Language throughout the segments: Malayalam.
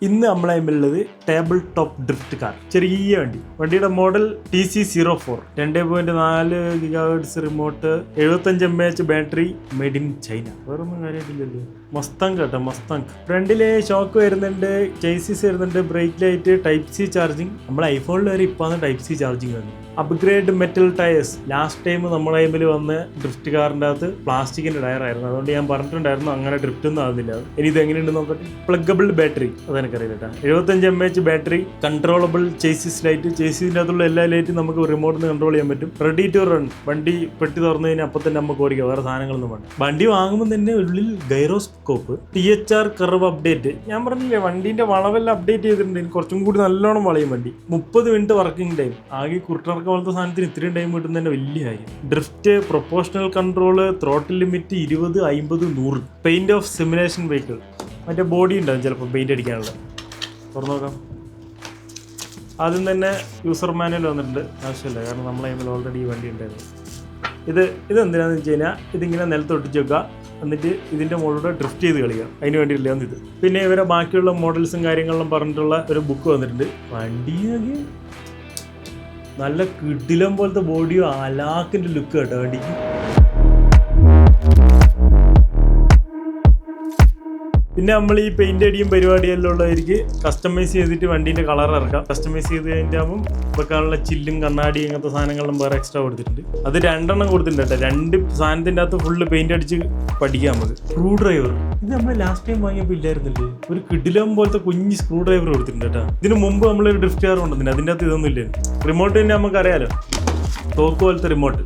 ഇന്ന് നമ്മളെ ഉള്ളത് ടേബിൾ ടോപ്പ് ഡ്രിഫ്റ്റ് കാർ. ചെറിയ വണ്ടിയുടെ model TC04, 2.4 GHz remote, 75 mAh battery, made in China. വേറൊന്നും കാര്യമായിട്ടില്ലല്ലോ. മസ്താങ് കേട്ടോ, മസ്താങ്. ഫ്രണ്ടില് ഷോക്ക് വരുന്നുണ്ട്, ചേസിസ് വരുന്നുണ്ട്, brake light, type C charging. നമ്മുടെ ഐഫോണിൽ വരെ ഇപ്പാണ് ടൈപ്പ് C ചാർജിങ് വന്നു. Upgrade metal tyres. Last time നമ്മുടെ ടൈമിൽ വന്ന് ഡ്രിഫ്റ്റ് കാറിൻ്റെ അകത്ത് പ്ലാസ്റ്റിക്കിന്റെ ടയർ ആയിരുന്നു. അതുകൊണ്ട് ഞാൻ പറഞ്ഞിട്ടുണ്ടായിരുന്നു അങ്ങനെ ഡ്രിഫ്റ്റ് ഒന്നും ആകുന്നില്ല. ഇനി ഇത് എങ്ങനെയുണ്ട് നോക്കട്ടെ. പ്ലഗബിൾ ബാറ്ററി, അതെനിക്കറിയില്ല കേട്ടോ. 75 mAh battery, controllable chassis light. ചേസിന്റെ അകത്തുള്ള എല്ലാ ലൈറ്റും നമുക്ക് റിമോട്ടിൽ നിന്ന് കൺട്രോൾ ചെയ്യാൻ പറ്റും. Ready to run. വണ്ടി പെട്ടി തുറന്നു കഴിഞ്ഞാൽ അപ്പം തന്നെ നമുക്ക് ഓടിക്കാം, വേറെ സാധനങ്ങളൊന്നും വേണ്ട. വണ്ടി വാങ്ങുമ്പോൾ തന്നെ ഉള്ളിൽ ഗൈറോസ്കോപ്പ്, THR കർവ് അപ്ഡേറ്റ്. ഞാൻ പറഞ്ഞില്ലേ വണ്ടീന്റെ വളവെല്ലാം അപ്ഡേറ്റ് ചെയ്തിട്ടുണ്ട്. കുറച്ചും കൂടി നല്ലോണം വളയും വണ്ടി. 30 മിനിറ്റ് വർക്കിംഗ് ടൈം. ആകെ കുർട്ടർക്ക് പോലത്തെ സാധനത്തിന് ഇത്രയും ടൈം കിട്ടുന്നതിന്റെ വലിയ കാര്യം. Drift, proportional control, throttle limit 20, 50, 100. Paint of simulation vehicle. മറ്റേ ബോഡി ഉണ്ടാവും ചിലപ്പോൾ പെയിന്റ് അടിക്കാനുള്ള. തുറന്നു നോക്കാം. ആദ്യം തന്നെ യൂസർ മാനുവൽ വന്നിട്ടുണ്ട്. ആവശ്യമില്ല, കാരണം നമ്മളെ കയ്യിൽ ഓൾറെഡി ഈ വണ്ടി ഉണ്ടായിരുന്നു. ഇതെന്തിനാന്ന് വെച്ച് കഴിഞ്ഞാൽ ഇതിങ്ങനെ നിലത്തൊട്ടിച്ച് വെക്കുക, എന്നിട്ട് ഇതിൻ്റെ മുകളിലൂടെ ഡ്രിഫ്റ്റ് ചെയ്ത് കളിക്കുക. അതിന് വേണ്ടിയിട്ടാണ് ഇത്. പിന്നെ ഇവരെ ബാക്കിയുള്ള മോഡൽസും കാര്യങ്ങളിലും പറഞ്ഞിട്ടുള്ള ഒരു ബുക്ക് വന്നിട്ടുണ്ട്. വണ്ടി നല്ല കിടിലം പോലത്തെ ബോഡിയോ, അലാക്കിൻ്റെ ലുക്ക് കേട്ടോ വണ്ടിക്ക്. പിന്നെ നമ്മൾ ഈ പെയിന്റ് അടിയും പരിപാടിയെല്ലാം ഉള്ളവർക്ക് കസ്റ്റമൈസ് ചെയ്തിട്ട് വണ്ടീൻ്റെ കളർ ഇറക്കാം. കസ്റ്റമൈസ് ചെയ്ത് കഴിഞ്ഞിട്ട് ആകുമ്പം വെക്കാനുള്ള ചില്ലും കണ്ണാടി അങ്ങനത്തെ സാധനങ്ങളും വേറെ എക്സ്ട്രാ കൊടുത്തിട്ടുണ്ട്. അത് 2 എണ്ണം കൊടുത്തിട്ടുണ്ട് കേട്ടോ. 2 സാധനത്തിൻ്റെ അകത്ത് ഫുള്ള് പെയിന്റ് അടിച്ച് പഠിക്കാം നമുക്ക്. സ്ക്രൂ ഡ്രൈവർ, ഇത് നമ്മൾ ലാസ്റ്റ് ടൈം വാങ്ങിയപ്പോൾ ഇല്ലായിരുന്നില്ലേ? ഒരു കിടിലം പോലത്തെ കുഞ്ഞ് സ്ക്രൂ ഡ്രൈവർ കൊടുത്തിട്ടുണ്ട് കേട്ടോ. ഇതിന് മുമ്പ് നമ്മളൊരു ഡ്രിഫ്റ്റ് കാർ കൊണ്ടുവന്നില്ല, അതിൻ്റെ അകത്ത് ഇതൊന്നും ഇല്ല. റിമോട്ട് തന്നെ നമുക്കറിയാലോ, തോക്ക് പോലത്തെ റിമോട്ട്.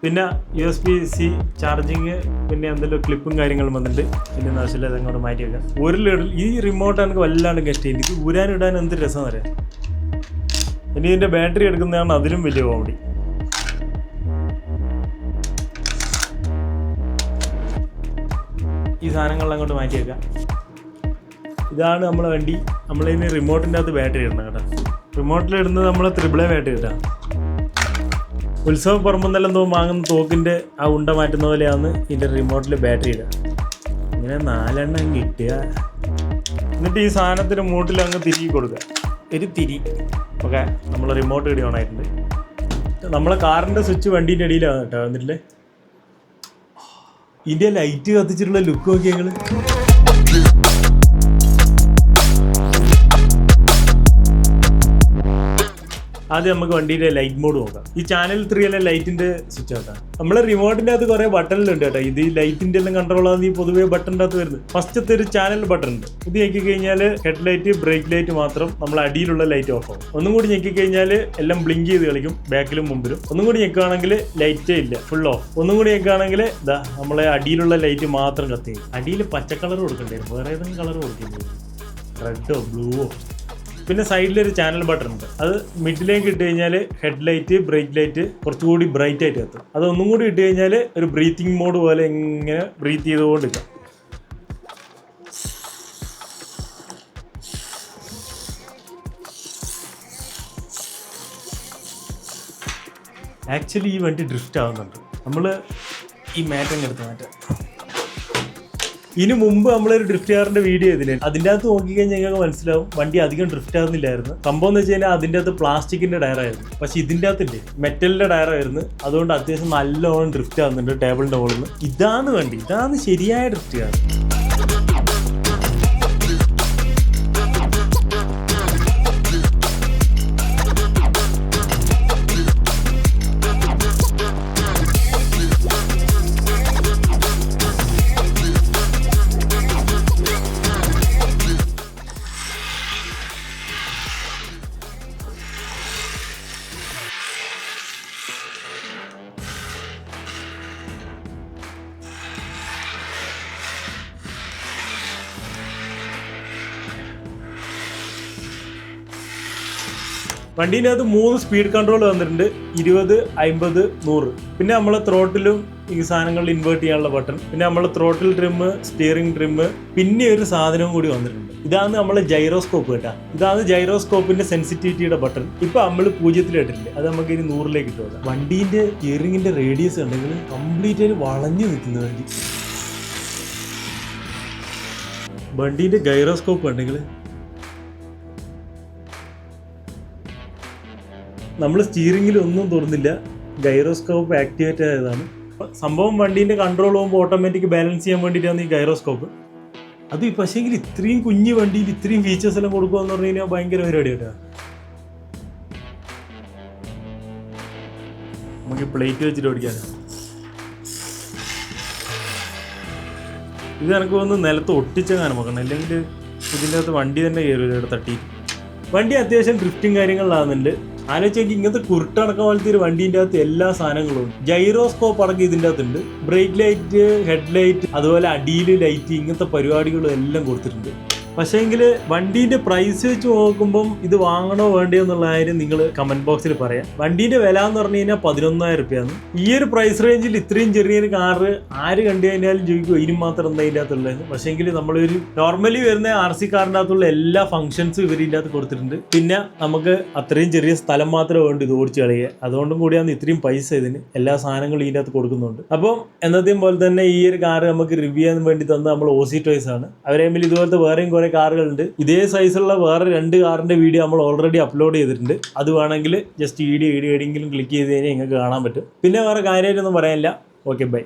പിന്നെ USB-C ചാർജിങ്, പിന്നെ എന്തെങ്കിലും ക്ലിപ്പും കാര്യങ്ങളും വന്നിട്ട്. പിന്നെ ആവശ്യമില്ല, അതങ്ങോട്ട് മാറ്റി വെക്കാം. ഒരു ലെവൽ ഈ റിമോട്ട് എനിക്ക് വല്ലാണ്ട് കഷ്ടം. ഇത് ഊരാനിടാൻ എന്ത് രസം അറിയാം. ഇനി ഇതിൻ്റെ ബാറ്ററി എടുക്കുന്നതാണ് അതിലും വലിയ കോമഡി. ഈ സാധനങ്ങളെല്ലാം അങ്ങോട്ട് മാറ്റി വെക്കാം. ഇതാണ് നമ്മളെ വണ്ടി. നമ്മളിതിന് റിമോട്ടിൻ്റെ അകത്ത് ബാറ്ററി ഇടണം കേട്ടോ. റിമോട്ടിലിടുന്നത് നമ്മൾ 3A ബാറ്ററി ഇട്ടാം. ഉത്സവ പറമ്പെന്നെല്ലാം വാങ്ങുന്ന തോക്കിൻ്റെ ആ ഉണ്ട മാറ്റുന്ന പോലെയാണ് ഇതിൻ്റെ റിമോട്ടിൽ ബാറ്ററി ഇടുക. ഇങ്ങനെ 4 എണ്ണം കിട്ടുക. എന്നിട്ട് ഈ സാധനത്തിന് മൂട്ടിൽ അങ്ങ് തിരികെ കൊടുക്കുക. ഒരു തിരി. ഓക്കെ, നമ്മൾ റിമോട്ട് ഇടി ഓൺ ആയിട്ടുണ്ട്. നമ്മളെ കാറിൻ്റെ സ്വിച്ച് വണ്ടീൻ്റെ അടിയിലാണ് കേട്ടോ വന്നിട്ടില്ലേ. ഇതിൻ്റെ ലൈറ്റ് കത്തിച്ചിട്ടുള്ള ലുക്ക് നോക്കി ഞങ്ങൾ. ആദ്യം നമുക്ക് വണ്ടിയുടെ ലൈറ്റ് മോഡ് നോക്കാം. ഈ ചാനൽ 3 ലൈറ്റിന്റെ സ്വിച്ച് ആട്ടാ. നമ്മളെ റിമോട്ടിന്റെ അകത്ത് കുറെ ബട്ടണിലുണ്ട് കേട്ടോ. ഇത് ഈ ലൈറ്റിന്റെ എല്ലാം കൺട്രോൾ ആകുന്ന ഈ പൊതുവേ ബട്ടണിന്റെ അകത്ത് വരുന്നത്. ഫസ്റ്റത്തെ ഒരു ചാനൽ ബട്ടൺ ഉണ്ട്. ഇത് ഞെക്കി കഴിഞ്ഞാൽ ഹെഡ് ലൈറ്റ്, ബ്രേക്ക് ലൈറ്റ് മാത്രം, നമ്മൾ അടിയിലുള്ള ലൈറ്റ് ഓഫ് ആവും. ഒന്നും കൂടി ഞെക്കി കഴിഞ്ഞാൽ എല്ലാം ബ്ലിങ്ക് ചെയ്ത് കളിക്കും, ബാക്കിലും മുമ്പിലും. ഒന്നും കൂടി ഞെക്കുകയാണെങ്കിൽ ലൈറ്റേ ഇല്ല, ഫുൾ ഓഫ്. ഒന്നും കൂടി ഞെക്കുകയാണെങ്കിൽ ഇതാ നമ്മളെ അടിയിലുള്ള ലൈറ്റ് മാത്രം കത്തി. അടിയിൽ പച്ച കളർ കൊടുക്കേണ്ടി വരും, വേറെ ഏതെങ്കിലും കളർ കൊടുക്കേണ്ടി വരും, റെഡോ ബ്ലൂവോ. പിന്നെ സൈഡിലൊരു ചാനൽ ബട്ടൺ ഉണ്ട്. അത് മിഡിലേക്ക് ഇട്ട് കഴിഞ്ഞാൽ ഹെഡ് ലൈറ്റ്, ബ്രേക്ക് ലൈറ്റ് കുറച്ചുകൂടി ബ്രൈറ്റ് ആയിട്ട് എത്തും. അതൊന്നും കൂടി ഇട്ട് കഴിഞ്ഞാൽ ഒരു ബ്രീത്തിങ് മോഡ് പോലെ ഇങ്ങനെ ബ്രീത്ത് ചെയ്തുകൊണ്ടിരിക്കാം. ആക്ച്വലി ഈ വണ്ടി ഡ്രിഫ്റ്റ് ആവുന്നുണ്ട്. നമ്മൾ ഈ മാറ്റം എടുത്ത് മാറ്റാം. ഇതിനു മുമ്പ് നമ്മളൊരു ഡ്രിഫ്റ്റ് കാറിന്റെ വീഡിയോ ചെയ്തില്ലേ, അതിൻ്റെ അകത്ത് നോക്കിക്കഴിഞ്ഞാൽ ഞങ്ങൾക്ക് മനസ്സിലാവും വണ്ടി അധികം ഡ്രിഫ്റ്റ് ആകുന്നില്ലായിരുന്നു. സംഭവം എന്ന് വെച്ച് കഴിഞ്ഞാൽ അതിൻ്റെ അകത്ത് പ്ലാസ്റ്റിക്കിന്റെ ടയറായിരുന്നു. പക്ഷെ ഇതിൻ്റെ അകത്തില്ലേ മെറ്റലിന്റെ ടയറായിരുന്നു. അതുകൊണ്ട് അത്യാവശ്യം നല്ലോണം ഡ്രിഫ്റ്റ് ആകുന്നുണ്ട് ടേബിളിന്റെ മുകളിൽ നിന്ന്. ഇതാണ് വണ്ടി, ഇതാണ് ശരിയായ ഡ്രിഫ്റ്റ് കാർ. വണ്ടീൻ്റെ അകത്ത് 3 സ്പീഡ് കൺട്രോൾ വന്നിട്ടുണ്ട്, 20, 50, 100. പിന്നെ നമ്മളെ ത്രോട്ടിലും ഈ സാധനങ്ങളിൽ ഇൻവേർട്ട് ചെയ്യാനുള്ള ബട്ടൺ, പിന്നെ നമ്മളെ ത്രോട്ടിൽ ട്രിം, സ്റ്റിയറിംഗ് ട്രിം, പിന്നെ ഒരു സാധനവും കൂടി വന്നിട്ടുണ്ട്. ഇതാണ് നമ്മളെ ജൈറോസ്കോപ്പ് കേട്ടാ. ഇതാണ് ജൈറോസ്കോപ്പിന്റെ സെൻസിറ്റിവിറ്റിയുടെ ബട്ടൺ. ഇപ്പൊ നമ്മൾ 0 ഇട്ടില്ലേ, അത് നമുക്ക് ഇനി 100 ഇട്ടു. വണ്ടീന്റെ സ്റ്റിയറിംഗിന്റെ റേഡിയസ് ഉണ്ടെങ്കിൽ കംപ്ലീറ്റ് ആയിട്ട് വളഞ്ഞു നിൽക്കുന്ന വണ്ടി. വണ്ടീൻ്റെ ഗൈറോസ്കോപ്പ് ഉണ്ടെങ്കിൽ നമ്മൾ സ്റ്റീറിങ്ങിൽ ഒന്നും തുറന്നില്ല, ഗൈറോസ്കോപ്പ് ആക്ടിവേറ്റ് ആയതാണ് സംഭവം. വണ്ടീൻ്റെ കൺട്രോൾ പോകുമ്പോൾ ഓട്ടോമാറ്റിക് ബാലൻസ് ചെയ്യാൻ വേണ്ടിയിട്ടാണ് ഈ ഗൈറോസ്കോപ്പ്. അത് പക്ഷേങ്കിൽ ഇത്രയും കുഞ്ഞു വണ്ടിയിൽ ഇത്രയും ഫീച്ചേഴ്സ് എല്ലാം കൊടുക്കുക എന്ന് പറഞ്ഞു കഴിഞ്ഞാൽ ഭയങ്കര പരിപാടി കേട്ടോ. നമുക്ക് പ്ലേറ്റ് വെച്ചിട്ട് ഓടിക്കാൻ. ഇത് എനിക്ക് തോന്നുന്നു നിലത്ത് ഒട്ടിച്ചെങ്ങാനും നോക്കണം, അല്ലെങ്കിൽ ഇതിൻ്റെ അകത്ത് വണ്ടി തന്നെ കയറും ഇവിടെ തട്ടി. വണ്ടി അത്യാവശ്യം ഡ്രിഫ്റ്റിങ് കാര്യങ്ങളിലാകുന്നുണ്ട്. ആലോചിച്ച് നോക്കി, ഇങ്ങനത്തെ കുരുട്ടടക്കം പോലത്തെ ഒരു വണ്ടീൻ്റെ അകത്ത് എല്ലാ സാധനങ്ങളും ഉണ്ട്. ഗൈറോസ്കോപ്പ് അടക്കം ഇതിൻ്റെ അകത്തുണ്ട്, ബ്രേക്ക് ലൈറ്റ്, ഹെഡ് ലൈറ്റ്, അതുപോലെ അടിയിൽ ലൈറ്റ്, ഇങ്ങനത്തെ പരിപാടികളും എല്ലാം കൊടുത്തിട്ടുണ്ട്. പക്ഷേങ്കിൽ വണ്ടീൻ്റെ പ്രൈസ് വെച്ച് നോക്കുമ്പം ഇത് വാങ്ങണോ വേണ്ടയോ എന്നുള്ള കാര്യം നിങ്ങൾ കമൻറ്റ് ബോക്സിൽ പറയാം. വണ്ടീൻ്റെ വില എന്ന് പറഞ്ഞു കഴിഞ്ഞാൽ 11,000 രൂപയാണ്. ഈ ഒരു പ്രൈസ് റേഞ്ചിൽ ഇത്രയും ചെറിയൊരു കാറ് ആര് കണ്ടു കഴിഞ്ഞാലും ചോദിക്കും ഇതിനും മാത്രം എന്താ ഇതിൻ്റെ അകത്തുള്ളതെന്ന്. പക്ഷേങ്കിൽ നമ്മളൊരു നോർമലി വരുന്ന RC കാറിൻ്റെ അകത്തുള്ള എല്ലാ ഫംഗ്ഷൻസും ഇവർ ഇതിൻ്റെ അകത്ത് കൊടുത്തിട്ടുണ്ട്. പിന്നെ നമുക്ക് അത്രയും ചെറിയ സ്ഥലം മാത്രമേ വേണ്ടൂ ഇത് ഓടിച്ച് കളിയുക. അതുകൊണ്ടും കൂടിയാണ് ഇത്രയും പൈസ ഇതിന്. എല്ലാ സാധനങ്ങളും ഇതിൻ്റെ അകത്ത് കൊടുക്കുന്നുണ്ട്. അപ്പം എന്നത്തെയും പോലെ തന്നെ ഈ ഒരു കാറ് നമുക്ക് റിവ്യൂ ചെയ്യാൻ വേണ്ടി തന്ന നമ്മൾ OC ടോയ്സ് ആണ്. അവരെ തമ്മിൽ ഇതുപോലത്തെ വേറെയും കുറെ കാറുകളുണ്ട്. ഇതേ സൈസുള്ള വേറെ 2 കാറിന്റെ വീഡിയോ നമ്മൾ ഓൾറെഡി അപ്ലോഡ് ചെയ്തിട്ടുണ്ട്. അത് വേണമെങ്കിൽ ജസ്റ്റ് വീഡിയോ എവിടെയെങ്കിലും ക്ലിക്ക് ചെയ്ത് കഴിഞ്ഞാൽ നിങ്ങൾക്ക് കാണാൻ പറ്റും. പിന്നെ വേറെ കാര്യമായിട്ടൊന്നും പറയാനില്ല. Okay, by.